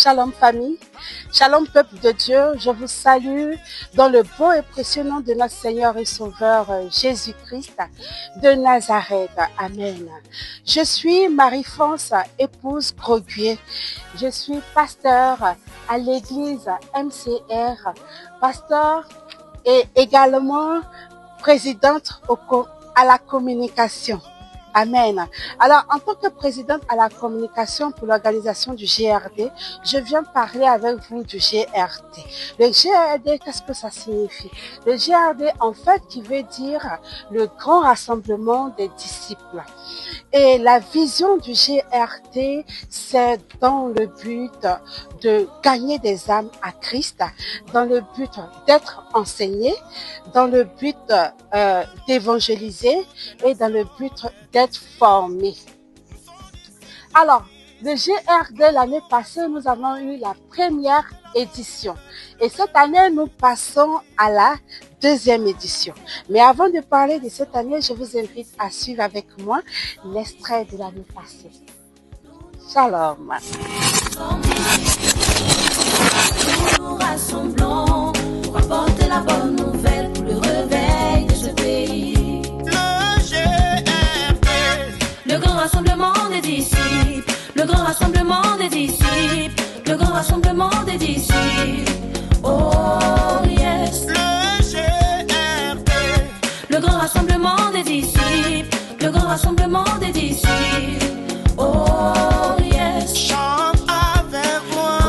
Shalom famille, Shalom peuple de Dieu, je vous salue dans le beau et précieux nom de notre Seigneur et Sauveur Jésus-Christ de Nazareth. Amen. Je suis Marie-France, épouse Groguier. Je suis pasteur à l'église MCR, pasteur et également présidente à la communication. Amen. Alors, en tant que présidente à la communication pour l'organisation du GRD, je viens parler avec vous du GRD. Le GRD, qu'est-ce que ça signifie? Le GRD, en fait, qui veut dire le grand rassemblement des disciples. Et la vision du GRD, c'est dans le but de gagner des âmes à Christ, dans le but d'être enseigné, dans le but d'évangéliser et dans le but d'être formé. Alors, le GRD, l'année passée, nous avons eu la première édition. Et cette année, nous passons à la deuxième édition. Mais avant de parler de cette année, je vous invite à suivre avec moi l'extrait de l'année passée. Shalom. Nous rassemblons pour apporter la bonne nouvelle pour le réveil de ce pays. Le GRD, le grand rassemblement des disciples, le grand rassemblement des disciples, le grand rassemblement des disciples. Oh yes. le GRD, Le grand rassemblement des disciples, le grand rassemblement des disciples. Oh yes. chante avec moi.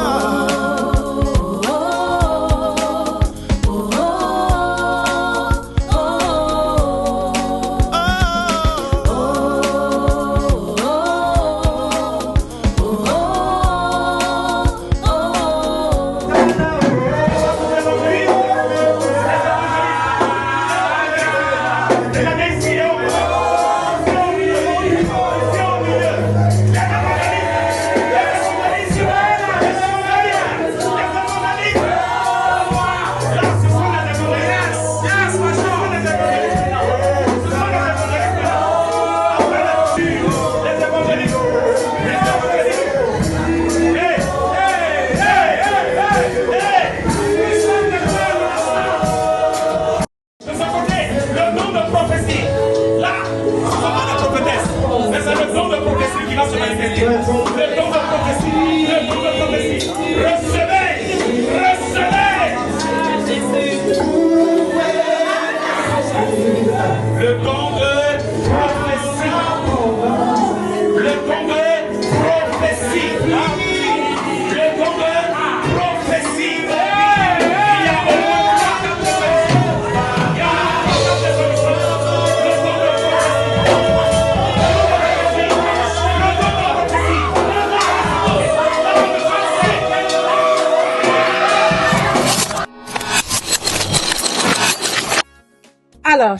Alors,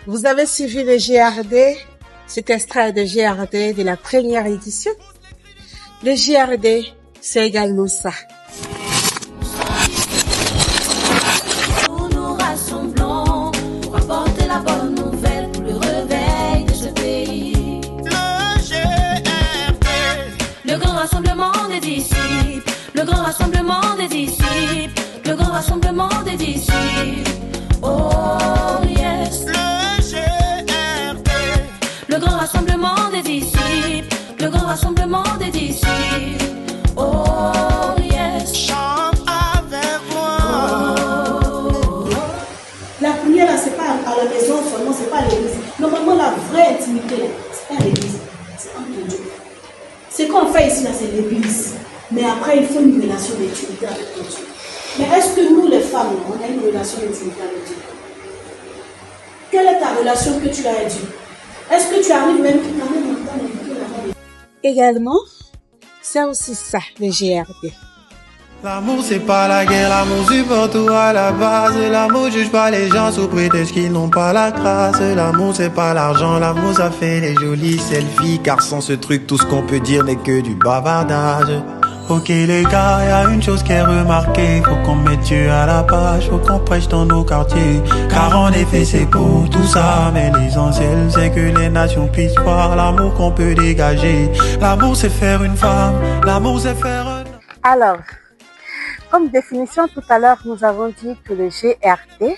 vous avez suivi le GRD, cet extrait de GRD de la première édition. Le GRD, c'est également ça. Nous nous rassemblons pour apporter la bonne nouvelle pour le réveil de ce pays. Le GRD, Le grand rassemblement des disciples, le grand rassemblement des disciples, le grand rassemblement des disciples. Oh yes. le GRD, Le grand rassemblement des disciples, le grand rassemblement des disciples. Oh yes. chante avec moi. La prière, là, c'est pas à la maison seulement, c'est pas à l'église. Normalement, la vraie intimité, là, c'est pas à l'église, c'est entre Dieu. Ce qu'on fait ici, là, c'est l'église. Mais après, il faut une relation d'intimité avec Dieu. Mais est-ce que nous, les femmes, on a une relation d'intimité avec Dieu? Quelle est ta relation que tu as avec Dieu? Est-ce que tu arrives même quand même dans le Également, c'est aussi ça, le GRD. L'amour c'est pas la guerre, l'amour supporte tout à la base. L'amour juge pas les gens sous prétexte qu'ils n'ont pas la grâce. L'amour c'est pas l'argent, l'amour ça fait les jolies selfies. Car sans ce truc tout ce qu'on peut dire n'est que du bavardage. Ok les gars, y a une chose qui est remarquée, faut qu'on mette Dieu à la page, faut qu'on prêche dans nos quartiers. Car en effet c'est pour tout ça, mais l'essentiel c'est que les nations puissent voir l'amour qu'on peut dégager. L'amour c'est faire une femme, l'amour c'est faire un... Alors, comme définition, tout à l'heure, nous avons dit que le GRD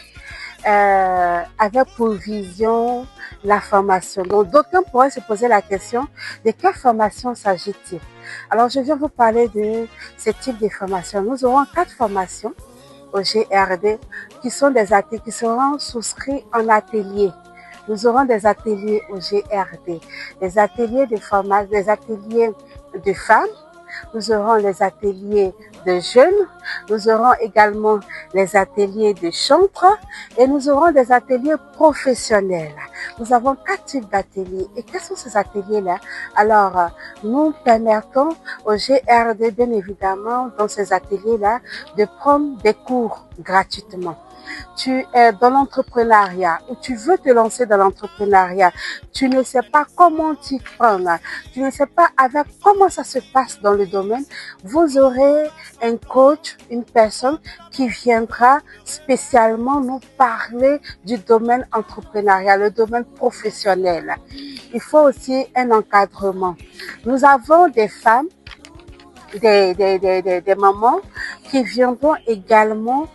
avait pour vision la formation. Donc, d'aucuns pourraient se poser la question de quelle formation s'agit-il? Alors, je viens vous parler de ce type de formation. Nous aurons 4 formations au GRD qui sont des ateliers qui seront souscrits en atelier. Nous aurons des ateliers au GRD, des ateliers de formation, des ateliers de femmes. Nous aurons les ateliers de jeunes, nous aurons également les ateliers de chantre et nous aurons des ateliers professionnels. Nous avons 4 types d'ateliers. Et quels sont ces ateliers-là? Alors, nous permettons au GRD, bien évidemment, dans ces ateliers-là, de prendre des cours gratuitement. Tu es dans l'entrepreneuriat ou tu veux te lancer dans l'entrepreneuriat, tu ne sais pas comment t'y prendre, tu ne sais pas avec comment ça se passe dans le domaine, vous aurez un coach, une personne qui viendra spécialement nous parler du domaine entrepreneurial, le domaine professionnel. Il faut aussi un encadrement. Nous avons des femmes, des mamans qui viendront également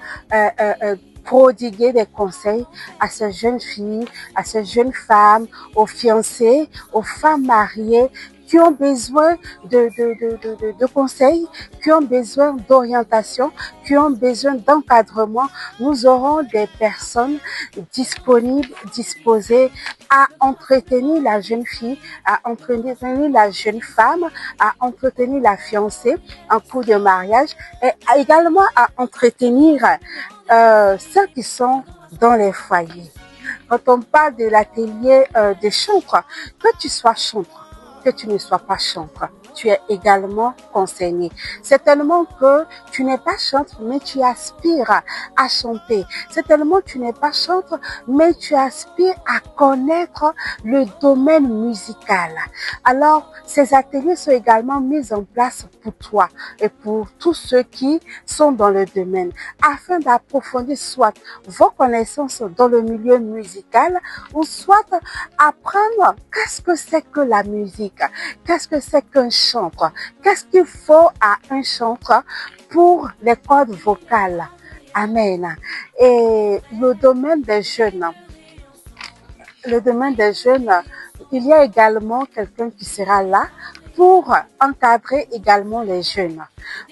prodiguer des conseils à ces jeunes filles, à ces jeunes femmes, aux fiancés, aux femmes mariées qui ont besoin de conseils, qui ont besoin d'orientation, qui ont besoin d'encadrement. Nous aurons des personnes disponibles, disposées à entretenir la jeune fille, à entretenir la jeune femme, à entretenir la fiancée en cours de mariage et également à entretenir ceux qui sont dans les foyers. Quand on parle de l'atelier de chantre, que tu sois chantre, que tu ne sois pas chantre, tu es également conseillé. C'est tellement que tu n'es pas chantre, mais tu aspires à chanter. C'est tellement que tu n'es pas chantre, mais tu aspires à connaître le domaine musical. Alors, ces ateliers sont également mis en place pour toi et pour tous ceux qui sont dans le domaine, afin d'approfondir soit vos connaissances dans le milieu musical, ou soit apprendre qu'est-ce que c'est que la musique, qu'est-ce que c'est qu'un chantre, qu'est-ce qu'il faut à un chantre pour les cordes vocales. Amen. Et le domaine des jeunes, il y a également quelqu'un qui sera là pour encadrer également les jeunes.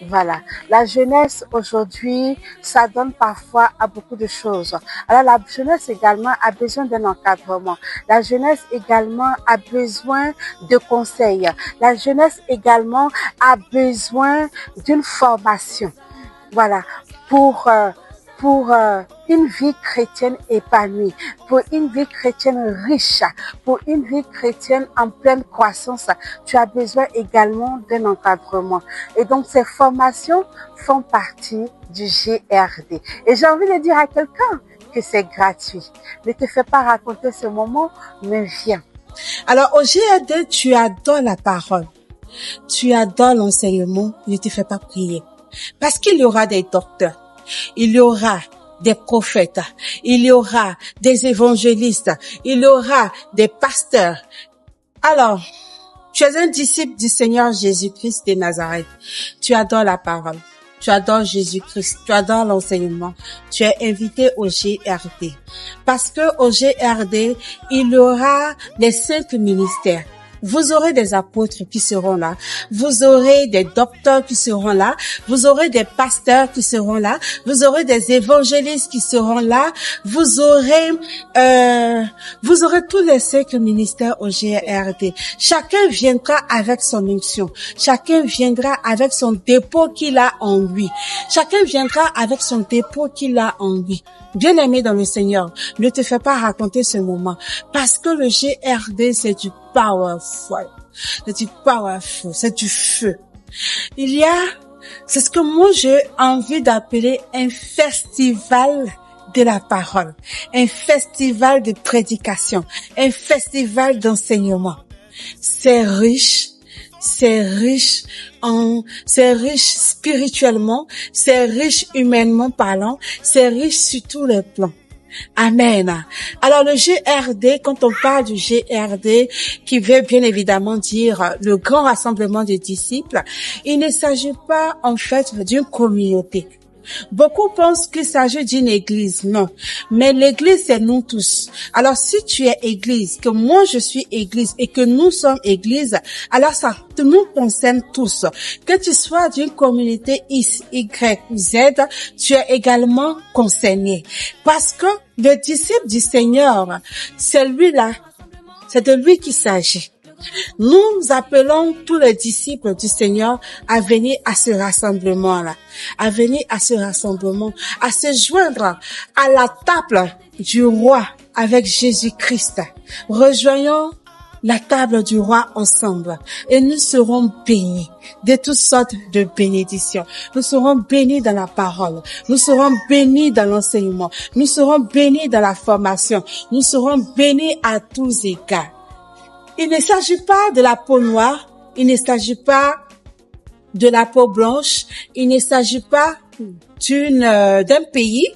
Voilà. La jeunesse aujourd'hui, ça donne parfois à beaucoup de choses. Alors la jeunesse également a besoin d'un encadrement. La jeunesse également a besoin de conseils. La jeunesse également a besoin d'une formation. Voilà. Pour une vie chrétienne épanouie, pour une vie chrétienne riche, pour une vie chrétienne en pleine croissance, tu as besoin également d'un encadrement. Et donc, ces formations font partie du GRD. Et j'ai envie de dire à quelqu'un que c'est gratuit. Ne te fais pas raconter ce moment, mais viens. Alors, au GRD, tu adores la parole. Tu adores l'enseignement. Ne te fais pas prier. Parce qu'il y aura des docteurs. Il y aura des prophètes, il y aura des évangélistes, il y aura des pasteurs. Alors, tu es un disciple du Seigneur Jésus-Christ de Nazareth. Tu adores la parole, tu adores Jésus-Christ, tu adores l'enseignement. Tu es invité au GRD. Parce que au GRD, il y aura les 5 ministères. Vous aurez des apôtres qui seront là, vous aurez des docteurs qui seront là, vous aurez des pasteurs qui seront là, vous aurez des évangélistes qui seront là, vous aurez tous les 5 ministères au GRD. Chacun viendra avec son onction, chacun viendra avec son dépôt qu'il a en lui, chacun viendra avec son dépôt qu'il a en lui. Bien-aimé dans le Seigneur, ne te fais pas raconter ce moment, parce que le GRD, c'est du powerful, c'est du feu. C'est ce que moi j'ai envie d'appeler un festival de la parole, un festival de prédication, un festival d'enseignement. C'est riche spirituellement, c'est riche humainement parlant, c'est riche sur tous les plans. Amen. Alors le GRD, quand on parle du GRD, qui veut bien évidemment dire le grand rassemblement des disciples, il ne s'agit pas en fait d'une communauté. Beaucoup pensent qu'il s'agit d'une église. Non. Mais l'église, c'est nous tous. Alors, si tu es église, que moi je suis église et que nous sommes église, alors ça nous concerne tous. Que tu sois d'une communauté X, Y, Z, tu es également concerné. Parce que le disciple du Seigneur, c'est lui-là. C'est de lui qu'il s'agit. Nous appelons tous les disciples du Seigneur à venir à ce rassemblement-là, à venir à ce rassemblement, à se joindre à la table du roi avec Jésus-Christ. Rejoignons la table du roi ensemble et nous serons bénis de toutes sortes de bénédictions. Nous serons bénis dans la parole, nous serons bénis dans l'enseignement, nous serons bénis dans la formation, nous serons bénis à tous égards. Il ne s'agit pas de la peau noire, il ne s'agit pas de la peau blanche, il ne s'agit pas d'un pays,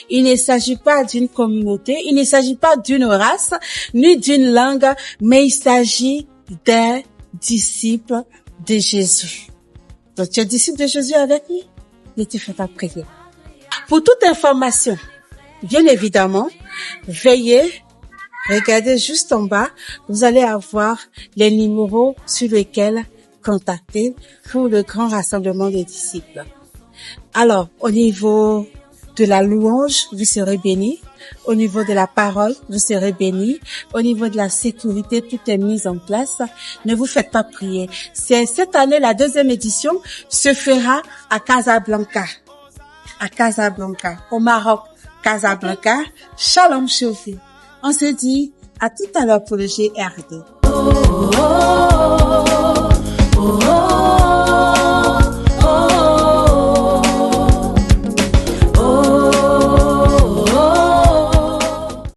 il ne s'agit pas d'une communauté, il ne s'agit pas d'une race, ni d'une langue, mais il s'agit des disciples de Jésus. Donc tu es disciple de Jésus avec lui? Ne te fais pas prier. Pour toute information, bien évidemment, veillez. Regardez juste en bas, vous allez avoir les numéros sur lesquels contacter pour le grand rassemblement des disciples. Alors, au niveau de la louange, vous serez bénis. Au niveau de la parole, vous serez bénis. Au niveau de la sécurité, tout est mis en place. Ne vous faites pas prier. C'est cette année, la 2e édition se fera à Casablanca. À Casablanca, au Maroc. Casablanca. Shalom Chauffé. On se dit à tout à l'heure pour le GRD.